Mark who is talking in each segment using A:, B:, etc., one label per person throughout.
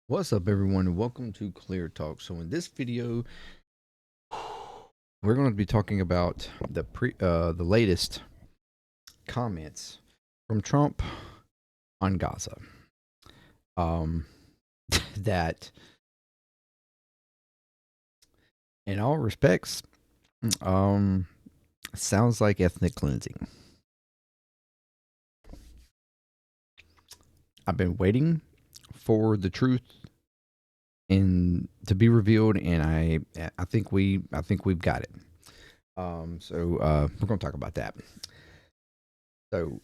A: What's up, everyone? Welcome to Clear Talk. So in this video, we're going to be talking about the latest comments from Trump on Gaza. That, in all respects, sounds like ethnic cleansing. I've been waiting for the truth and to be revealed, and I think we've got it. So we're going to talk about that. So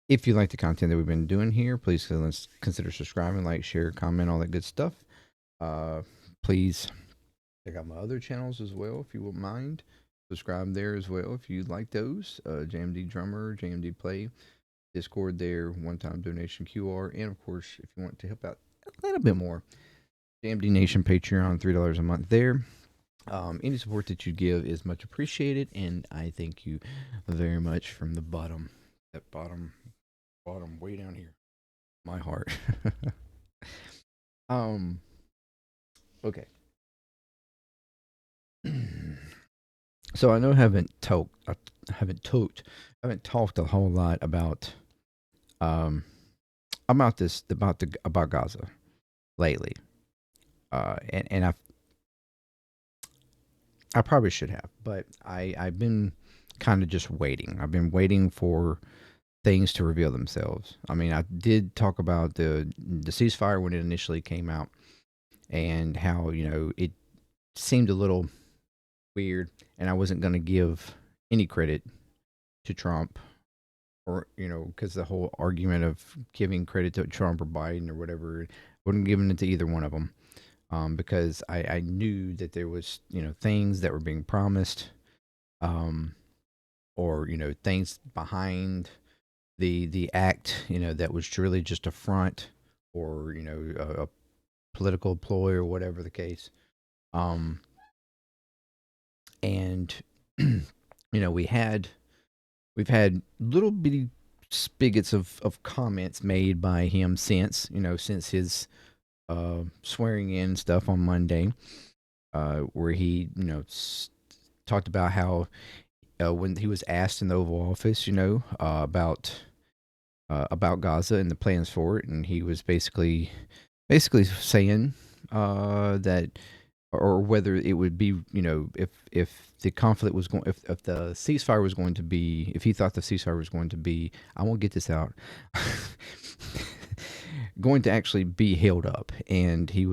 A: if you like the content that we've been doing here, please consider subscribing, like, share, comment, all that good stuff. Please check out my other channels as well if you wouldn't mind. Subscribe there as well if you like those. JMD Drummer, JMDPLAY, Discord there, one-time donation QR, and of course, if you want to help out a little bit more, JMD Nation Patreon, $3 a month there. Any support that you give is much appreciated, and I thank you very much from the bottom, that bottom way down here, my heart. Okay. So I know I haven't talked a whole lot about about Gaza lately, and I probably should have, but I've been kind of just waiting. I've been waiting for things to reveal themselves. I mean, I did talk about the ceasefire when it initially came out, and how it seemed a little weird, and I wasn't going to give any credit to Trump, or because the whole argument of giving credit to Trump or Biden or whatever, wouldn't give it to either one of them, because I knew that there was things that were being promised, or things behind the act, that was truly just a front, or a political ploy or whatever the case. And we've had little bitty spigots of comments made by him since his swearing in stuff on Monday, where he talked about how when he was asked in the Oval Office, about Gaza and the plans for it, and he was basically saying that, or whether it would be, if the conflict was going, if the ceasefire was going to be, if he thought the ceasefire was going to be, I won't get this out, going to actually be held up, and he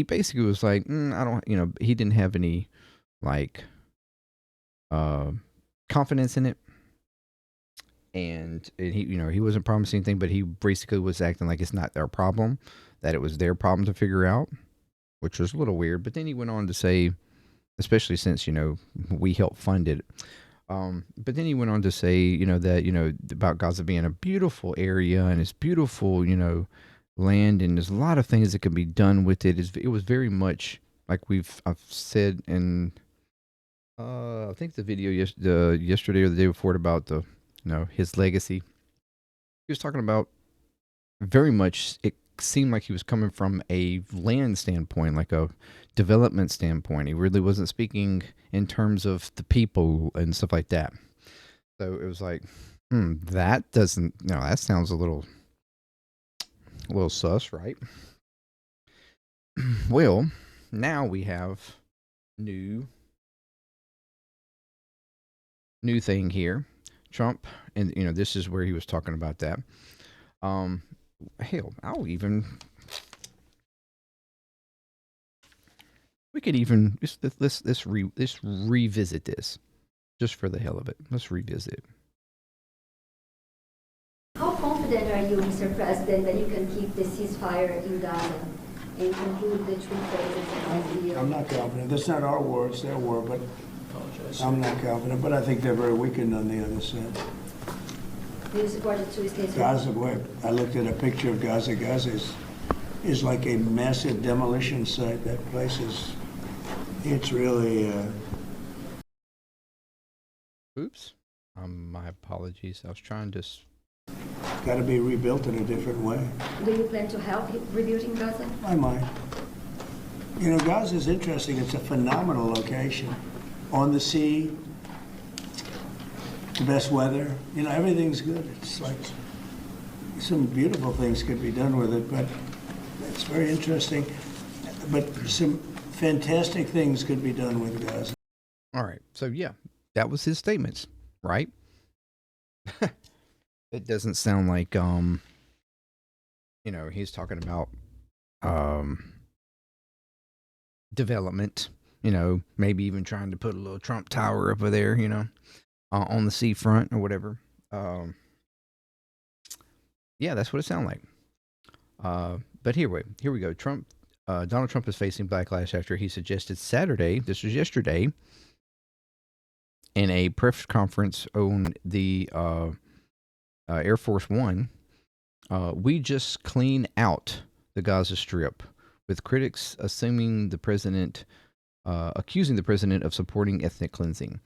A: basically was like, I don't, he didn't have any like confidence in it, and he wasn't promising anything, but he basically was acting like it's not their problem, that it was their problem to figure out, which was a little weird. But then he went on to say, especially since we helped fund it, but then he went on to say that about Gaza being a beautiful area, and it's beautiful land, and there's a lot of things that can be done with it. It was very much like I've said in I think the video yesterday or the day before, about the his legacy. He was talking about, very much, it seemed like he was coming from a land standpoint, like a development standpoint. He really wasn't speaking in terms of the people and stuff like that. So it was like, that doesn't, that sounds a little sus, right? Well, now we have new thing here. Trump, and this is where he was talking about that. Hell, we could even let's revisit this, just for the hell of it. Let's revisit.
B: How confident are you, Mr. President, that you can keep the ceasefire in Gaza and conclude the truth phase?
C: I'm not confident. That's not our war, it's their war, but I'm not confident. But I think they're very weakened on the other side.
B: Do you support the two-state
C: Gaza, boy, I looked at a picture of Gaza. Gaza is like a massive demolition site. That place it's really...
A: Oops. My apologies. I was trying to
C: got to be rebuilt in a different way.
B: Do you plan to help rebuilding Gaza?
C: I might. You know, Gaza is interesting. It's a phenomenal location. On the sea, the best weather. You know, everything's good. It's like some beautiful things could be done with it, but it's very interesting. But some fantastic things could be done with Gaza.
A: All right. So, yeah, that was his statements, right? It doesn't sound like, he's talking about development, maybe even trying to put a little Trump Tower over there, on the seafront or whatever. Yeah, that's what it sounded like. But here we go. Donald Trump is facing backlash after he suggested Saturday, this was yesterday, in a press conference on the Air Force One, we just clean out the Gaza Strip, with critics accusing the president of supporting ethnic cleansing.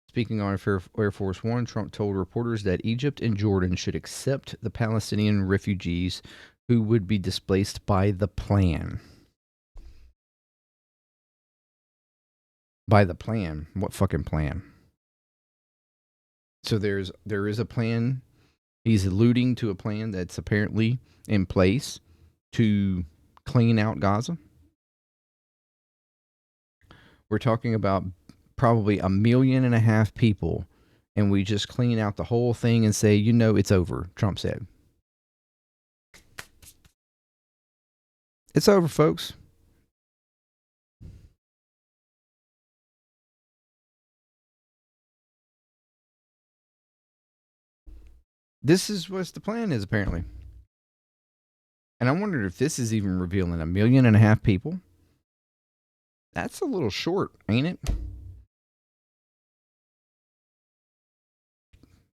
A: Speaking on Air Force One, Trump told reporters that Egypt and Jordan should accept the Palestinian refugees who would be displaced by the plan. By the plan? What fucking plan? So there is a plan. He's alluding to a plan that's apparently in place to clean out Gaza. We're talking about probably 1.5 million people, and we just clean out the whole thing and say, it's over, Trump said. It's over, folks. This is what the plan is, apparently. And I wondered if this is even revealing 1.5 million people. That's a little short, ain't it?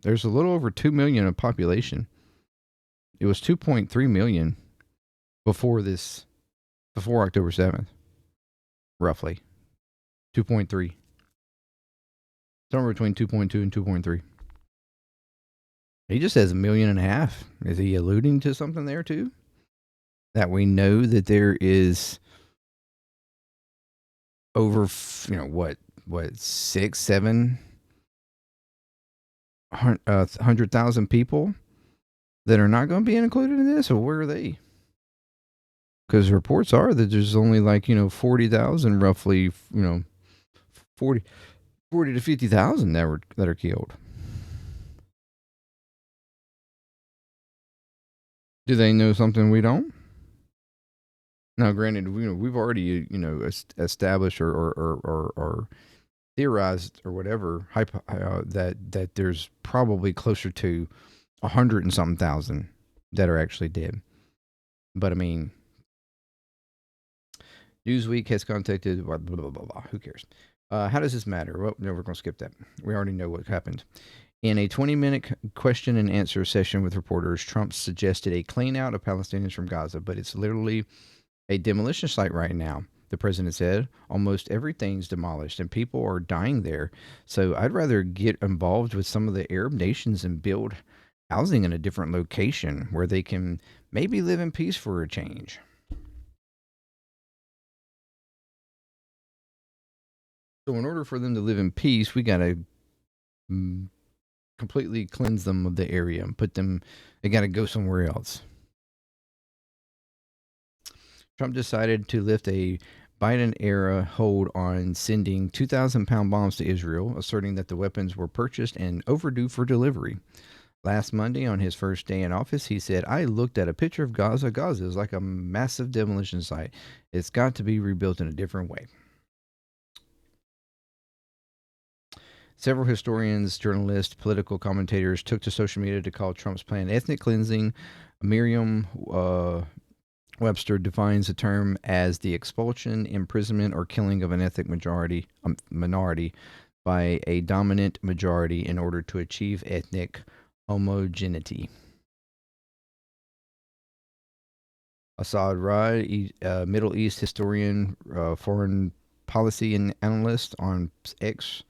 A: There's a little over 2 million of population. It was 2.3 million before October 7th. Roughly. 2.3. Somewhere between 2.2 and 2.3. He just says 1.5 million. Is he alluding to something there too? That we know that there is over, 6, 7 100,000 people that are not going to be included in this, or where are they? Because reports are that there's only 40,000 roughly, 40 to 50,000 that are killed. Do they know something we don't? Now, granted, we've already established or theorized or whatever that there's probably closer to 100 and something thousand that are actually dead. But I mean, Newsweek has contacted blah, blah, blah, blah, blah. Who cares? How does this matter? Well, no, we're going to skip that. We already know what happened. In a 20-minute question and answer session with reporters, Trump suggested a clean out of Palestinians from Gaza, but it's literally a demolition site right now. The president said almost everything's demolished and people are dying there. So I'd rather get involved with some of the Arab nations and build housing in a different location where they can maybe live in peace for a change. So in order for them to live in peace, we got to completely cleanse them of the area and they got to go somewhere else. Trump decided to lift a Biden-era hold on sending 2,000-pound bombs to Israel, asserting that the weapons were purchased and overdue for delivery. Last Monday, on his first day in office, he said, I looked at a picture of Gaza. Gaza is like a massive demolition site. It's got to be rebuilt in a different way. Several historians, journalists, political commentators took to social media to call Trump's plan ethnic cleansing. Merriam Webster defines the term as the expulsion, imprisonment, or killing of an ethnic minority by a dominant majority in order to achieve ethnic homogeneity. Asad Rad, Middle East historian, foreign policy and analyst on X,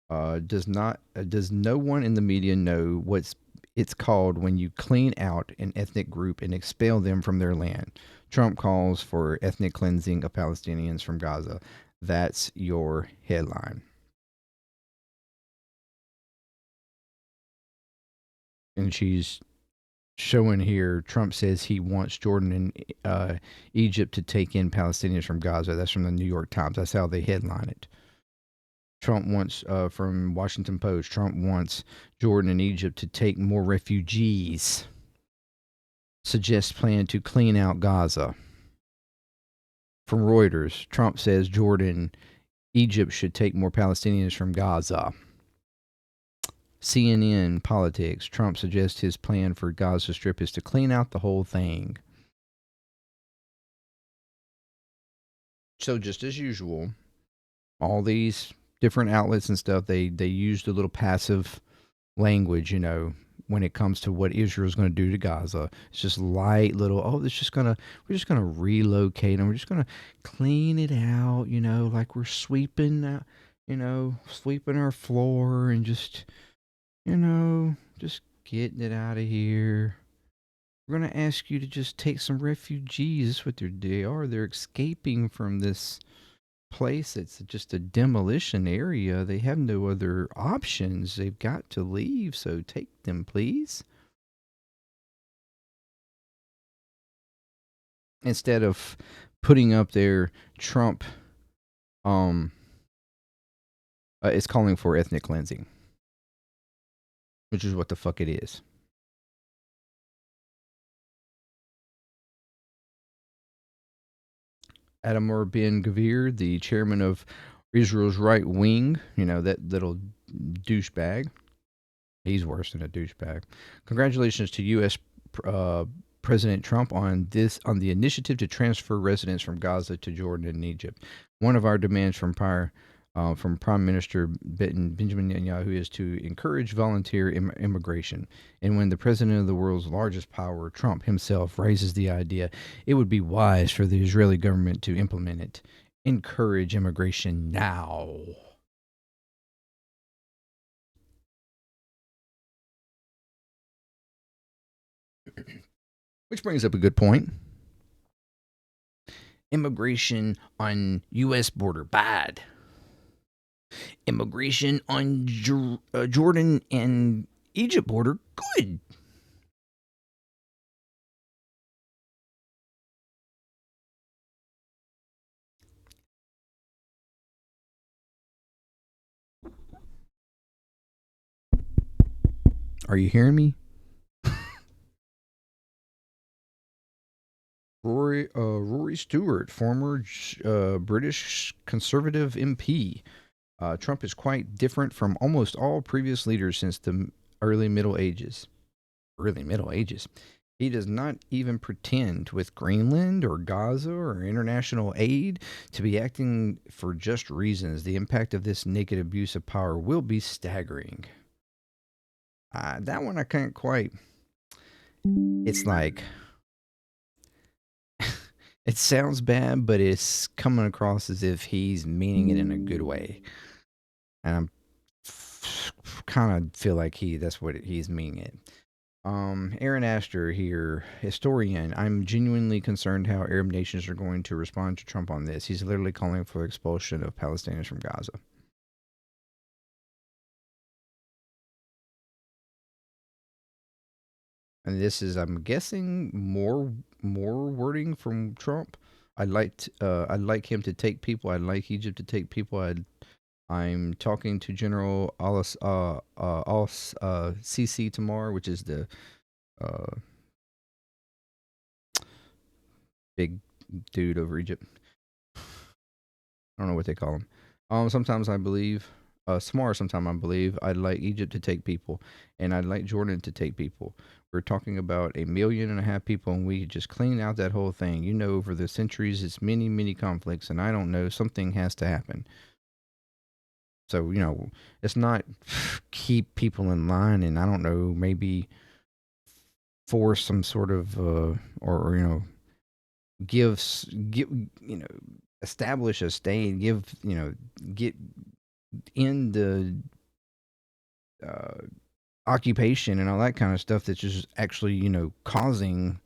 A: does no one in the media know what's It's called when you clean out an ethnic group and expel them from their land. Trump calls for ethnic cleansing of Palestinians from Gaza. That's your headline. And she's showing here Trump says he wants Jordan and Egypt to take in Palestinians from Gaza. That's from the New York Times. That's how they headline it. Trump wants, from Washington Post, Trump wants Jordan and Egypt to take more refugees. Suggests plan to clean out Gaza. From Reuters, Trump says Jordan, Egypt should take more Palestinians from Gaza. CNN Politics, Trump suggests his plan for Gaza Strip is to clean out the whole thing. So just as usual, all these different outlets and stuff, they used a little passive language, when it comes to what Israel's going to do to Gaza. It's just light little, we're just going to relocate them. We're just going to clean it out, like we're sweeping out, sweeping our floor and just getting it out of here. We're going to ask you to just take some refugees. That's what they are. They're escaping from this place. It's just a demolition area. They have no other options. They've got to leave. So take them, please. Instead of putting up there, Trump is calling for ethnic cleansing, which is what the fuck it is. Adamar Ben Gvir, the chairman of Israel's right wing, that little douchebag. He's worse than a douchebag. Congratulations to U.S. President Trump on the initiative to transfer residents from Gaza to Jordan and Egypt. One of our demands from Prime Minister Benjamin Netanyahu is to encourage volunteer immigration. And when the president of the world's largest power, Trump himself, raises the idea, it would be wise for the Israeli government to implement it. Encourage immigration now. Which brings up a good point. Immigration on U.S. border, bad. Immigration on Jordan and Egypt border, good. Are you hearing me? Rory Stewart, former British Conservative MP. Trump is quite different from almost all previous leaders since the early Middle Ages. Early Middle Ages. He does not even pretend with Greenland or Gaza or international aid to be acting for just reasons. The impact of this naked abuse of power will be staggering. That one I can't quite. It's like, it sounds bad, but it's coming across as if he's meaning it in a good way. And I'm kind of feel like that's what he's meaning it. Aaron Astor here, historian. I'm genuinely concerned how Arab nations are going to respond to Trump on this. He's literally calling for expulsion of Palestinians from Gaza. And this is, I'm guessing, more wording from Trump. I'd like him to take people. I'd like Egypt to take people. I'm talking to General Al-Sisi tomorrow, which is the big dude over Egypt. I don't know what they call him. Sometimes I believe, sometimes I believe I'd like Egypt to take people, and I'd like Jordan to take people. We're talking about 1.5 million people, and we just clean out that whole thing. Over the centuries, it's many, many conflicts, and I don't know, something has to happen. So, it's not keep people in line and I don't know, maybe force some sort of, or establish a state, get in the occupation and all that kind of stuff that's just actually, causing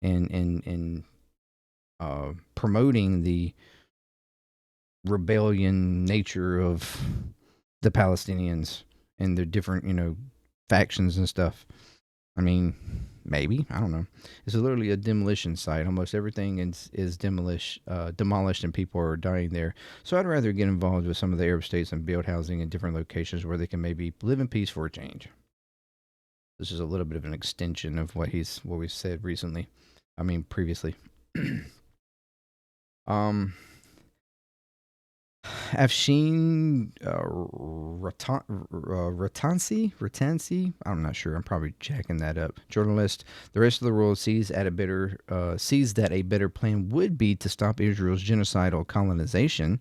A: and promoting the rebellion nature of the Palestinians and the different, factions and stuff. I mean, maybe, I don't know. It's literally a demolition site. Almost everything is demolished, and people are dying there. So I'd rather get involved with some of the Arab states and build housing in different locations where they can maybe live in peace for a change. This is a little bit of an extension of what we've said recently. I mean, previously. um, Afshin Ratansi. I'm not sure. I'm probably checking that up. Journalist. The rest of the world sees that a better plan would be to stop Israel's genocidal colonism,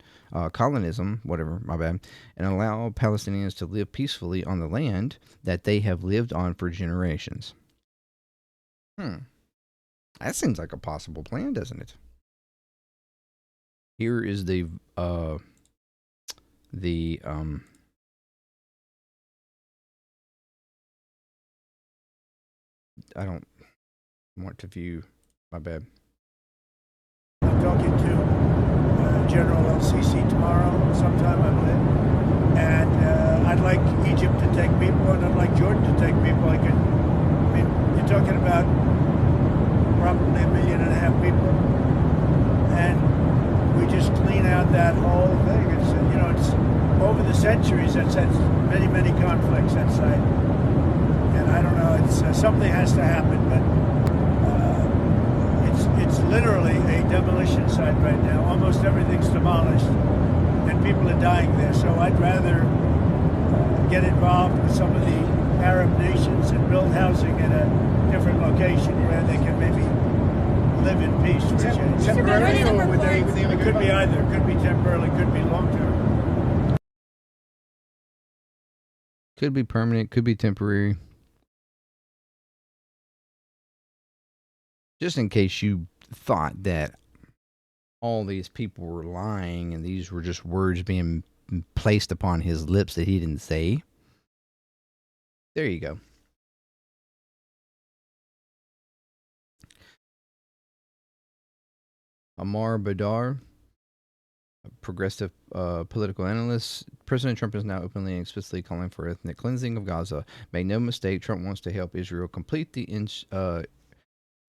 A: whatever. My bad, and allow Palestinians to live peacefully on the land that they have lived on for generations. That seems like a possible plan, doesn't it? Here is the I don't want to view. My bad.
C: I'm talking to General El-Sisi tomorrow, sometime, I believe. And I'd like Egypt to take people, and I'd like Jordan to take people. I mean, you're talking about probably 1.5 million people, and we just clean out that whole thing. It's it's over the centuries that's had many conflicts that site, and I don't know. It's something has to happen, but it's literally a demolition site right now. Almost everything's demolished, and people are dying there. So I'd rather get involved with some of the Arab nations and build housing in a different location where they can maybe live in peace. Temporarily, or would they it could be either. Could be temporarily, could be long term.
A: Could be permanent, could be temporary. Just in case you thought that all these people were lying and these were just words being placed upon his lips that he didn't say. There you go. Amar Badar, a progressive political analyst. President Trump is now openly and explicitly calling for ethnic cleansing of Gaza. Make no mistake, Trump wants to help Israel complete the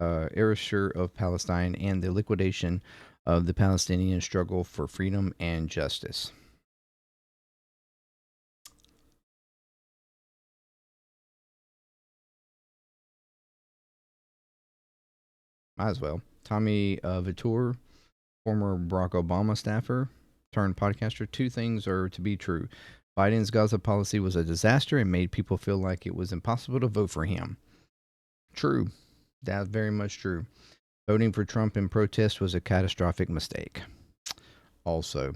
A: erasure of Palestine and the liquidation of the Palestinian struggle for freedom and justice. Might as well. Tommy Vautour, former Barack Obama staffer turned podcaster. Two things are to be true. Biden's Gaza policy was a disaster and made people feel like it was impossible to vote for him. True. That's very much true. Voting for Trump in protest was a catastrophic mistake. Also,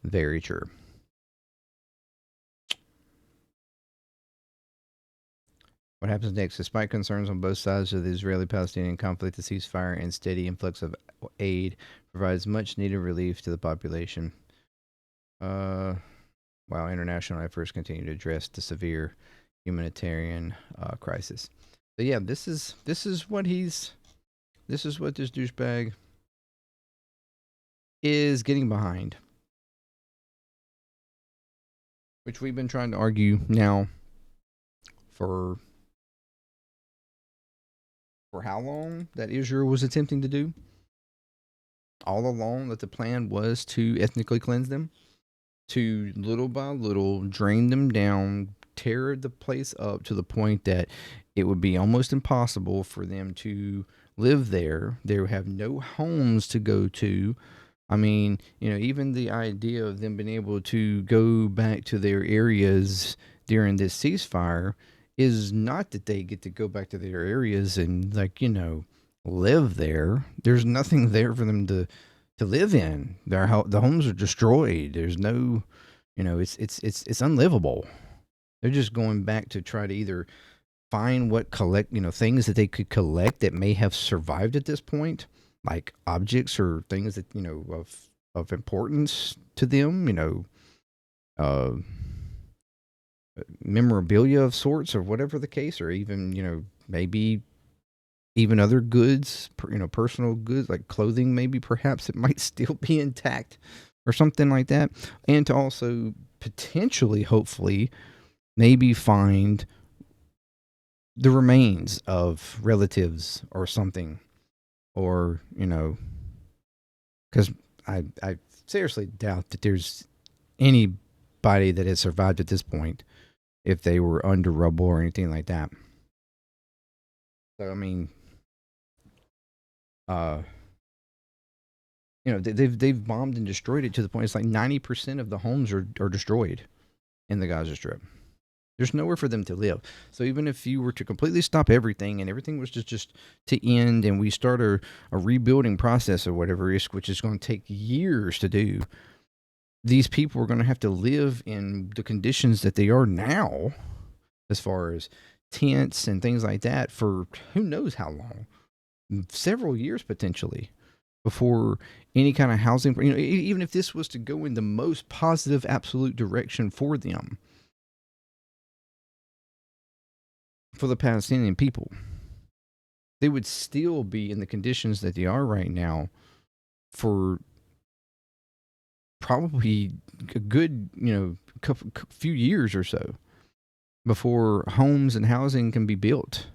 A: very true. What happens next? Despite concerns on both sides of the Israeli-Palestinian conflict, the ceasefire and steady influx of aid provides much-needed relief to the population. While international efforts continue to address the severe humanitarian crisis. So yeah, this is what this douchebag is getting behind, which we've been trying to argue now for how long, that Israel was attempting to do. All along that the plan was to ethnically cleanse them, to little by little drain them down, tear the place up to the point that it would be almost impossible for them to live there. They would have no homes to go to. I mean, even the idea of them being able to go back to their areas during this ceasefire is not that they get to go back to their areas and live there. There's nothing there for them to live in. The homes are destroyed. There's no, it's unlivable. They're just going back to try to either find things that they could collect that may have survived at this point, like objects or things that of importance to them. memorabilia of sorts or whatever the case, or even, maybe even other goods, personal goods like clothing, maybe perhaps it might still be intact or something like that. And to also potentially, hopefully, maybe find the remains of relatives or something, or, because I seriously doubt that there's anybody that has survived at this point if they were under rubble or anything like that. So, I mean, uh, they've bombed and destroyed it to the point it's like 90% of the homes are destroyed in the Gaza Strip. There's nowhere for them to live. So even if you were to completely stop everything and everything was just to end, and we start a rebuilding process or whatever, which is going to take years to do, these people are going to have to live in the conditions that they are now, as far as tents and things like that, for who knows how long, several years potentially, before any kind of housing, even if this was to go in the most positive absolute direction for them, for the Palestinian people, they would still be in the conditions that they are right now for probably a good, few years or so before homes and housing can be built.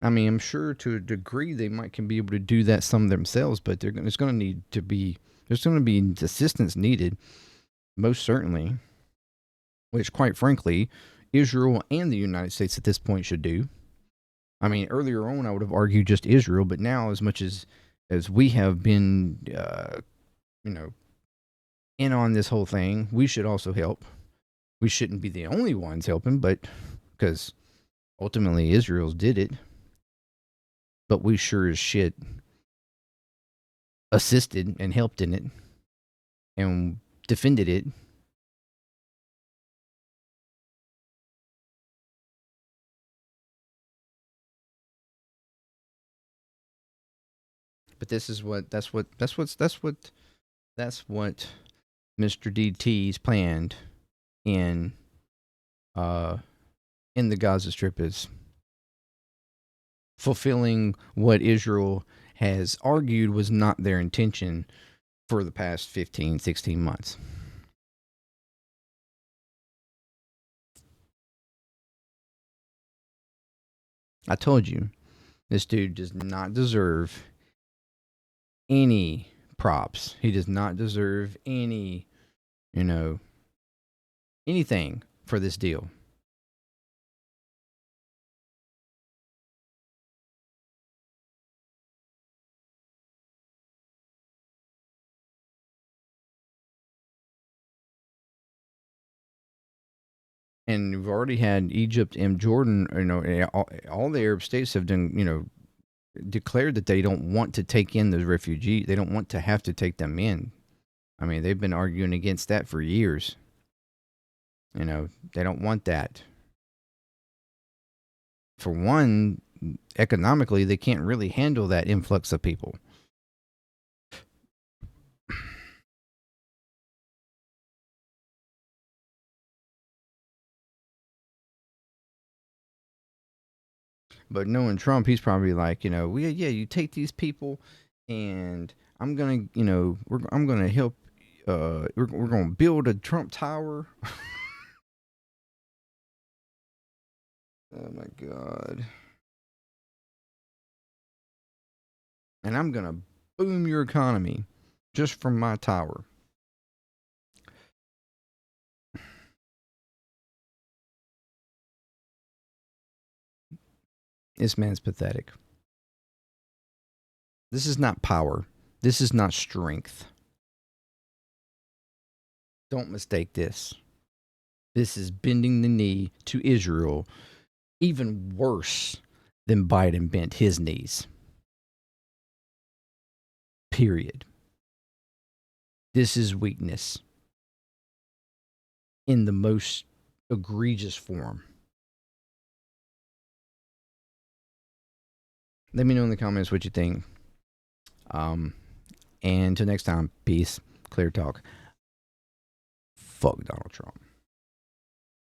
A: I mean, I'm sure to a degree they can be able to do that some themselves, but there's going to need to be, there's going to be assistance needed, most certainly, which quite frankly, Israel and the United States at this point should do. I mean, earlier on, I would have argued just Israel, but now, as much as we have been, in on this whole thing, we should also help. We shouldn't be the only ones helping, but because ultimately Israel's did it, but we sure as shit assisted and helped in it and defended it. But that's what Mr. DT's planned in the Gaza Strip, is fulfilling what Israel has argued was not their intention for the past 15, 16 months. I told you, this dude does not deserve any props. He does not deserve any, anything for this deal. And we've already had Egypt and Jordan, all the Arab states have done, declared that they don't want to take in the refugees. They don't want to have to take them in. I mean, they've been arguing against that for years. They don't want that. For one, economically, they can't really handle that influx of people. But knowing Trump, he's probably like, you take these people, and I'm gonna, I'm gonna help. We're gonna build a Trump Tower. Oh my God! And I'm gonna boom your economy just from my tower. This man's pathetic. This is not power. This is not strength. Don't mistake this. This is bending the knee to Israel, even worse than Biden bent his knees. Period. This is weakness in the most egregious form. Let me know in the comments what you think. And until next time, peace. Clear talk. Fuck Donald Trump.